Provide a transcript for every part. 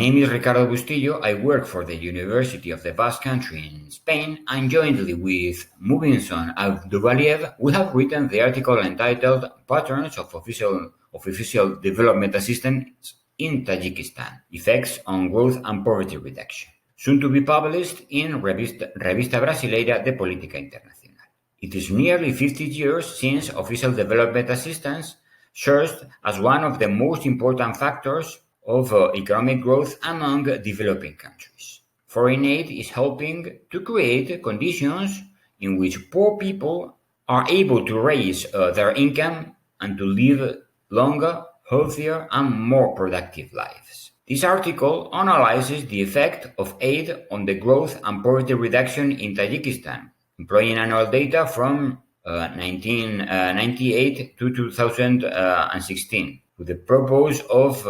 name is Ricardo Bustillo. I work for the University of the Basque Country in Spain, and jointly with Mubinson Abduvaliev, we have written the article entitled Patterns of Official Development Assistance in Tajikistan, Effects on Growth and Poverty Reduction, soon to be published in Revista Brasileira de Política Internacional. It is nearly 50 years since official development assistance served as one of the most important factors of economic growth among developing countries. Foreign aid is helping to create conditions in which poor people are able to raise their income and to live longer, healthier, and more productive lives. This article analyzes the effect of aid on the growth and poverty reduction in Tajikistan, employing annual data from 1998 to 2016, with the purpose of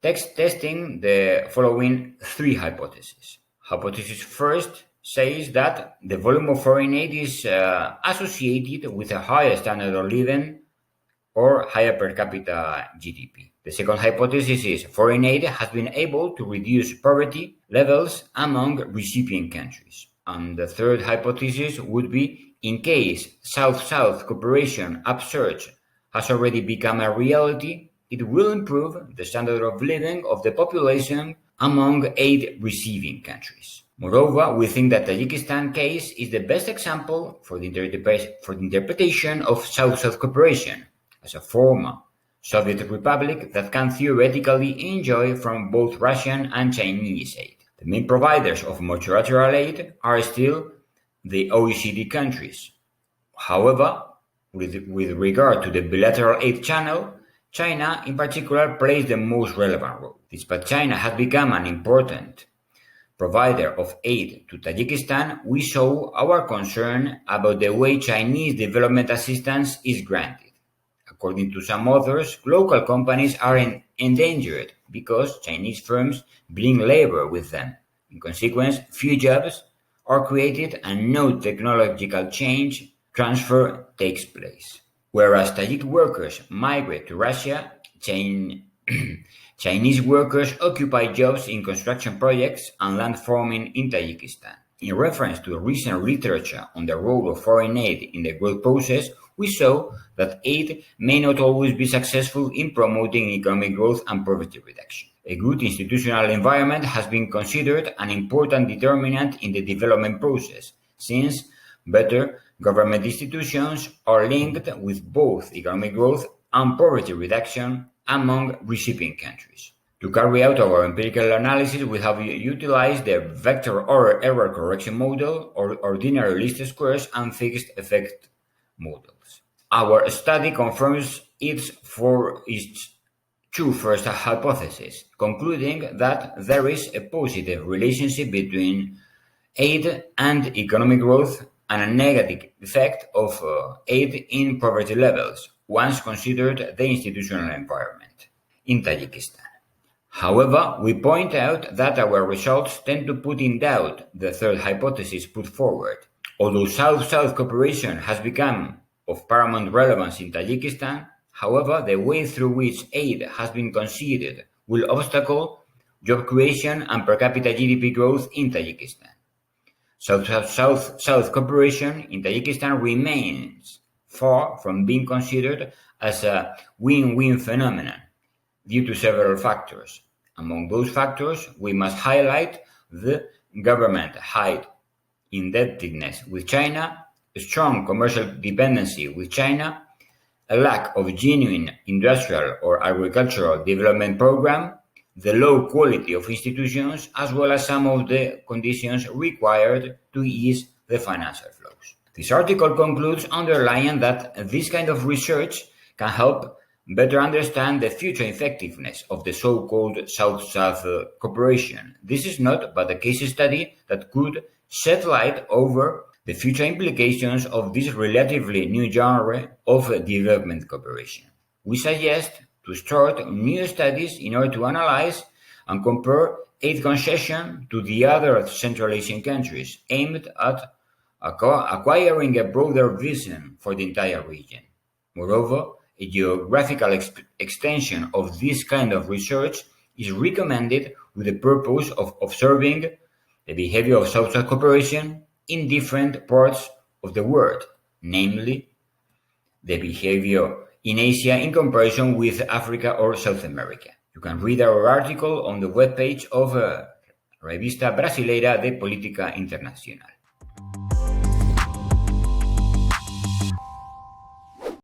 testing the following three hypotheses. Hypothesis first says that the volume of foreign aid is associated with a higher standard of living or higher per capita GDP. The second hypothesis is foreign aid has been able to reduce poverty levels among recipient countries. And the third hypothesis would be, in case South-South cooperation upsurge has already become a reality, it will improve the standard of living of the population among aid-receiving countries. Moreover, we think that Tajikistan case is the best example for the interpretation of South-South cooperation as a former Soviet republic that can theoretically enjoy from both Russian and Chinese aid. The main providers of multilateral aid are still the OECD countries. However, with regard to the bilateral aid channel, China in particular plays the most relevant role. Despite China has become an important provider of aid to Tajikistan, we show our concern about the way Chinese development assistance is granted. According to some authors, local companies are endangered because Chinese firms bring labor with them. In consequence, few jobs are created and no technological change transfer takes place. Whereas Tajik workers migrate to Russia, Chinese workers occupy jobs in construction projects and land farming in Tajikistan. In reference to recent literature on the role of foreign aid in the growth process, we saw that aid may not always be successful in promoting economic growth and poverty reduction. A good institutional environment has been considered an important determinant in the development process, since better government institutions are linked with both economic growth and poverty reduction among recipient countries. To carry out our empirical analysis, we have utilized the vector error correction model, or ordinary least squares, and fixed effect models. Our study confirms its two first hypotheses, concluding that there is a positive relationship between aid and economic growth and a negative effect of aid in poverty levels, once considered the institutional environment in Tajikistan. However, we point out that our results tend to put in doubt the third hypothesis put forward. Although South-South cooperation has become of paramount relevance in Tajikistan, however, the way through which aid has been considered will obstacle job creation and per capita GDP growth in Tajikistan. South-South cooperation in Tajikistan remains far from being considered as a win-win phenomenon due to several factors. Among those factors, we must highlight the government-high indebtedness with China, a strong commercial dependency with China, a lack of genuine industrial or agricultural development program, the low quality of institutions, as well as some of the conditions required to ease the financial flows. This article concludes underlying that this kind of research can help better understand the future effectiveness of the so-called South-South cooperation. This is not but a case study that could shed light over the future implications of this relatively new genre of development cooperation. We suggest to start new studies in order to analyze and compare aid concession to the other Central Asian countries, aimed at acquiring a broader vision for the entire region. Moreover, a geographical extension of this kind of research is recommended with the purpose of observing the behavior of social cooperation in different parts of the world, namely the behavior in Asia in comparison with Africa or South America. You can read our article on the webpage of Revista Brasileira de Política Internacional.